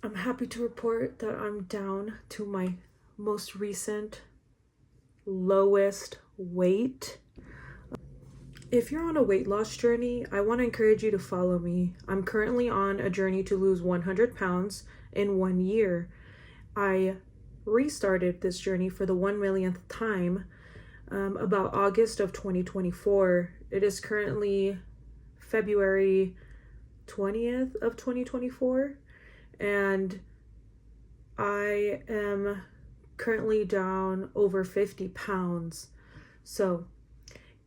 I'm happy to report that I'm down to my most recent lowest weight. If you're on a weight loss journey, I want to encourage you to follow me. I'm currently on a journey to lose 100 pounds in 1 year. I restarted this journey for the 1 millionth time about August of 2024. It is currently February 20th of 2024, and I am currently down over 50 pounds. So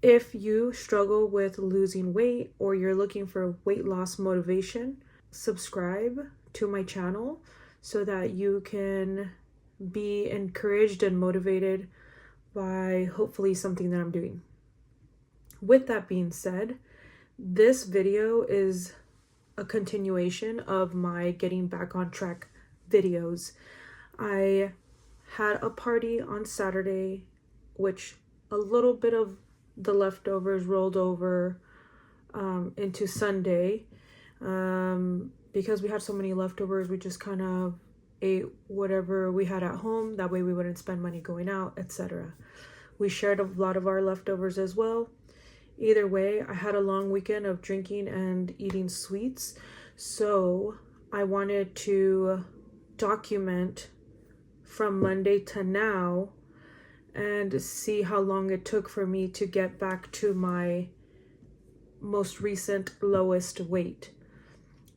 if you struggle with losing weight or you're looking for weight loss motivation, subscribe to my channel so that you can be encouraged and motivated by hopefully something that I'm doing. With that being said, this video is a continuation of my getting back on track videos. I had a party on Saturday, which a little bit of the leftovers rolled over into Sunday. Because we had so many leftovers, we just kind of ate whatever we had at home. That way we wouldn't spend money going out, etc. We shared a lot of our leftovers as well. Either way, I had a long weekend of drinking and eating sweets, so I wanted to document from Monday to now and see how long it took for me to get back to my most recent lowest weight.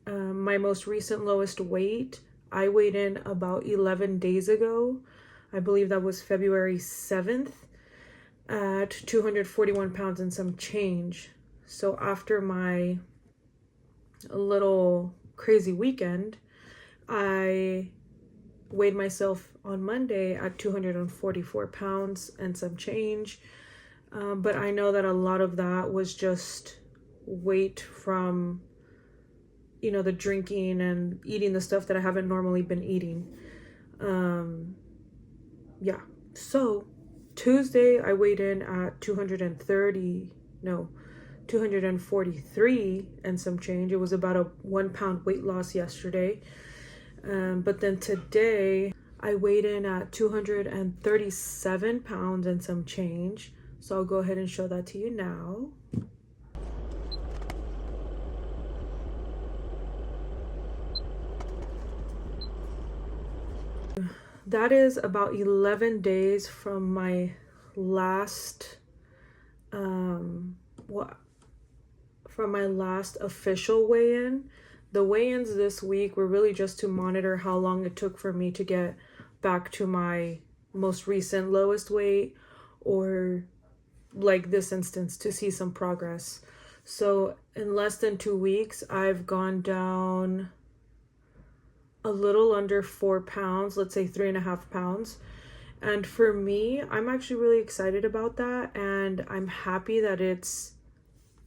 My most recent lowest weight, I weighed in about 11 days ago. I believe that was February 7th. At 241 pounds and some change. So after my little crazy weekend, I weighed myself on Monday at 244 pounds and some change. But I know that a lot of that was just weight from, the drinking and eating the stuff that I haven't normally been eating. So Tuesday, I weighed in at 243 and some change. It was about a 1 pound weight loss yesterday. But then today, I weighed in at 237 pounds and some change. So I'll go ahead and show that to you now. That is about 11 days from my last official weigh-in. The weigh-ins this week were really just to monitor how long it took for me to get back to my most recent lowest weight, or like this instance, to see some progress. So in less than 2 weeks, I've gone down a little under 4 pounds, let's say 3.5 pounds. And for me, I'm actually really excited about that, and I'm happy that it's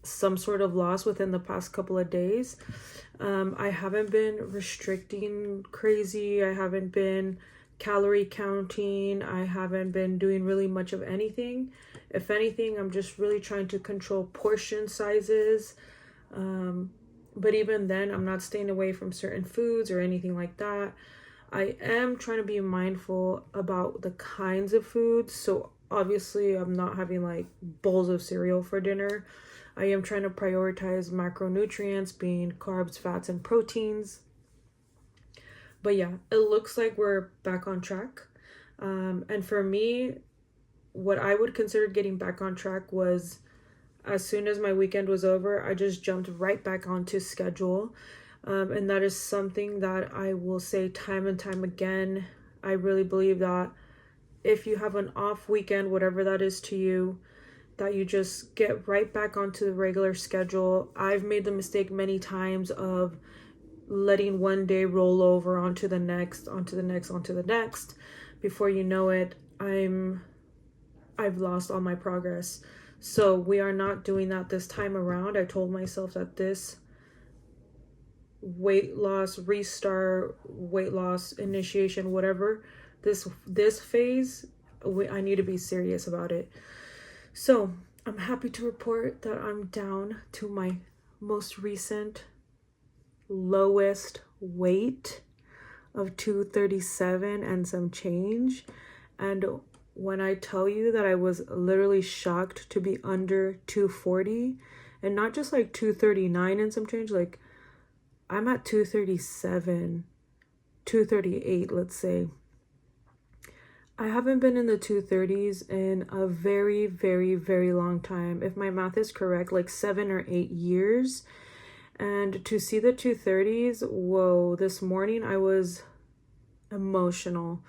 some sort of loss within the past couple of days. I haven't been restricting crazy. I haven't been calorie counting. I haven't been doing really much of anything. If anything, I'm just really trying to control portion sizes. But even then, I'm not staying away from certain foods or anything like that. I am trying to be mindful about the kinds of foods. So obviously, I'm not having like bowls of cereal for dinner. I am trying to prioritize macronutrients, being carbs, fats, and proteins. But yeah, it looks like we're back on track. And for me, what I would consider getting back on track was, as soon as my weekend was over, I just jumped right back onto schedule. And that is something that I will say time and time again. I really believe that if you have an off weekend, whatever that is to you, that you just get right back onto the regular schedule. I've made the mistake many times of letting one day roll over onto the next. Before you know it, I've lost all my progress. So we are not doing that this time around. I told myself that this weight loss restart, weight loss initiation, whatever, this phase, I need to be serious about it. So I'm happy to report that I'm down to my most recent lowest weight. of 237 and some change. And when I tell you that I was literally shocked to be under 240, and not just like 239 and some change, like I'm at 237, 238, let's say. I haven't been in the 230s in a very, very, very long time. If my math is correct, like 7 or 8 years. And to see the 230s, whoa, this morning I was emotional.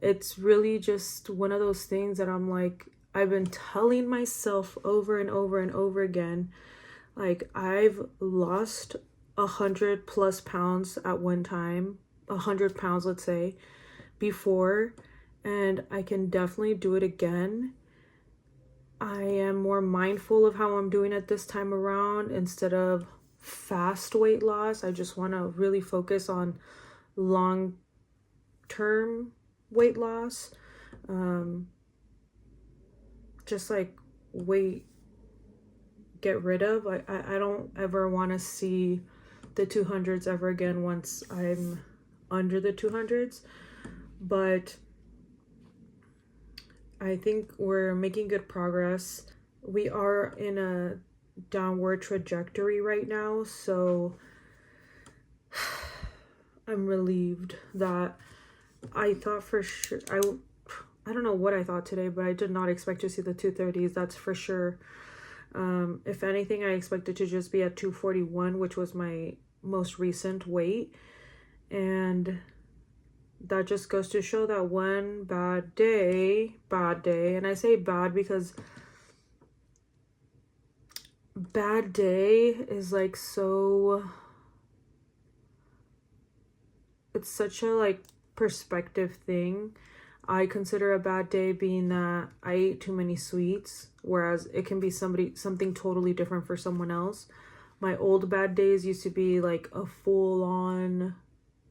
It's really just one of those things that I'm like, I've been telling myself over and over and over again, like I've lost 100+ pounds at one time, 100 pounds, let's say, before, and I can definitely do it again. I am more mindful of how I'm doing it this time around instead of fast weight loss. I just want to really focus on long-term weight loss. Just like weight get rid of. I don't ever want to see the 200s ever again once I'm under the 200s. But I think we're making good progress. We are in a downward trajectory right now, so I'm relieved that I thought for sure, I don't know what I thought today, but I did not expect to see the 230s, that's for sure. If anything, I expected to just be at 241, which was my most recent weight, and that just goes to show that one bad day, and I say bad because bad day is like so, it's such a like perspective thing. I consider a bad day being that I ate too many sweets, whereas it can be something totally different for someone else. My old bad days used to be like a full-on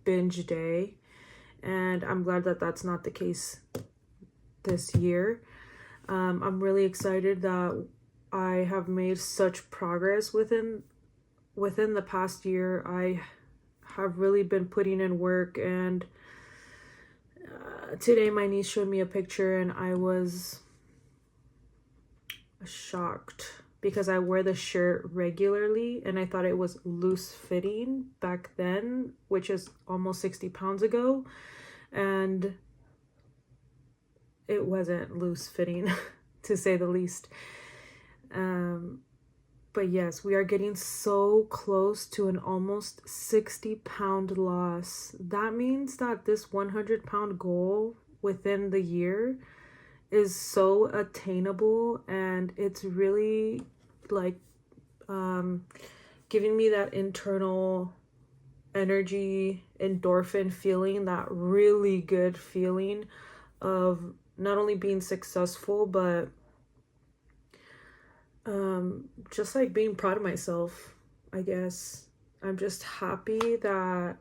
binge day, and I'm glad that that's not the case this year. I'm really excited that I have made such progress within the past year. I have really been putting in work, and today my niece showed me a picture and I was shocked because I wear the shirt regularly and I thought it was loose fitting back then, which is almost 60 pounds ago, and it wasn't loose fitting to say the least. But yes, we are getting so close to an almost 60-pound loss. That means that this 100-pound goal within the year is so attainable, and it's really like giving me that internal energy, endorphin feeling, that really good feeling of not only being successful, but just like being proud of myself, I guess. I'm just happy that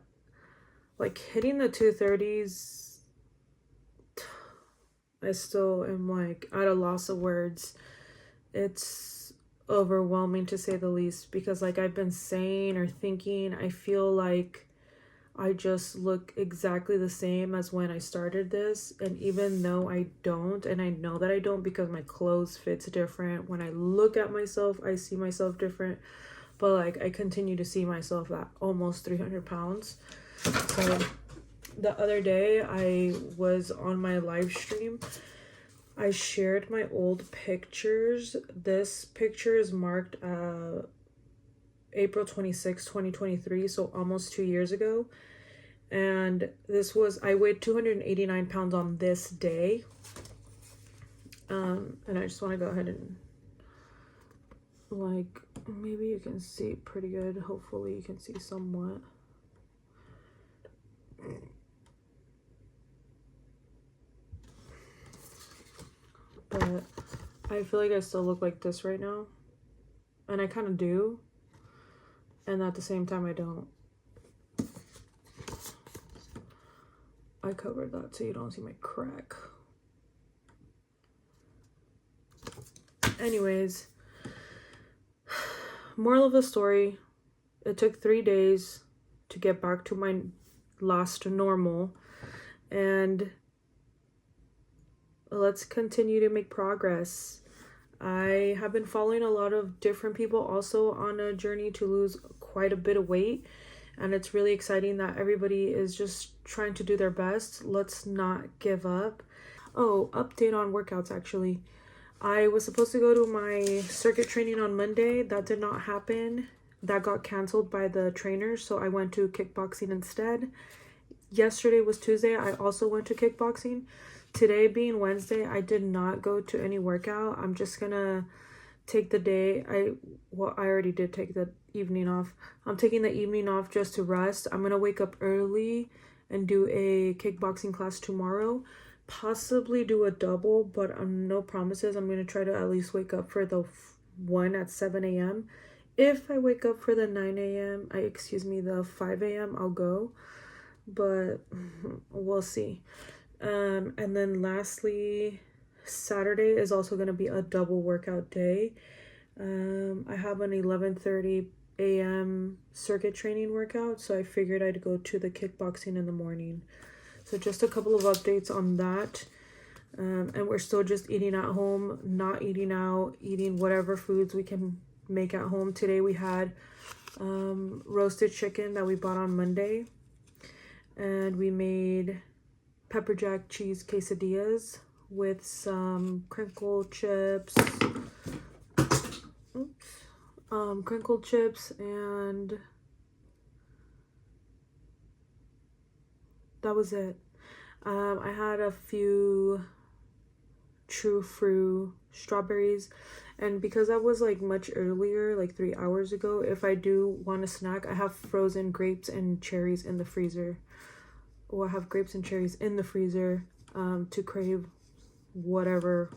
like hitting the 230s, I still am like at a loss of words. It's overwhelming to say the least, because like I've been saying or thinking, I feel like I just look exactly the same as when I started this. And even though I don't, and I know that I don't because my clothes fits different, when I look at myself, I see myself different. But like I continue to see myself at almost 300 pounds. So the other day I was on my live stream. I shared my old pictures. This picture is marked April 26, 2023, so almost 2 years ago. And this was, I weighed 289 pounds on this day. And I just want to go ahead and like, maybe you can see pretty good. Hopefully you can see somewhat. But I feel like I still look like this right now. And I kind of do. And at the same time, I don't. I covered that so you don't see my crack. Anyways, moral of the story, it took 3 days to get back to my last normal, and let's continue to make progress. I have been following a lot of different people also on a journey to lose quite a bit of weight, and it's really exciting that everybody is just trying to do their best. Let's not give up. Oh, update on workouts actually. I was supposed to go to my circuit training on Monday. That did not happen. That got canceled by the trainers, so I went to kickboxing instead. Yesterday was Tuesday. I also went to kickboxing. Today being Wednesday, I did not go to any workout. I'm just gonna take the day. I already did take the evening off. I'm taking the evening off just to rest. I'm gonna wake up early and do a kickboxing class tomorrow. Possibly do a double, but no promises. I'm gonna try to at least wake up for the one at 7 a.m. If I wake up for the 9 a.m., the 5 a.m., I'll go, but we'll see. And then lastly, Saturday is also going to be a double workout day. I have an 11:30 a.m. circuit training workout, so I figured I'd go to the kickboxing in the morning. So just a couple of updates on that. And we're still just eating at home, not eating out, eating whatever foods we can make at home. Today we had roasted chicken that we bought on Monday, and we made pepper jack cheese quesadillas with some crinkle chips. Crinkle chips, and that was it. I had a few true fruit strawberries, and because that was like much earlier, like 3 hours ago, if I do want a snack, I have frozen grapes and cherries in the freezer. Or I have grapes and cherries in the freezer to crave whatever,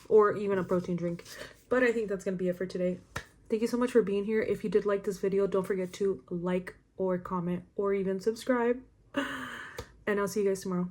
or even a protein drink. But I think that's gonna be it for today. Thank you so much for being here. If you did like this video, don't forget to like or comment or even subscribe. And I'll see you guys tomorrow.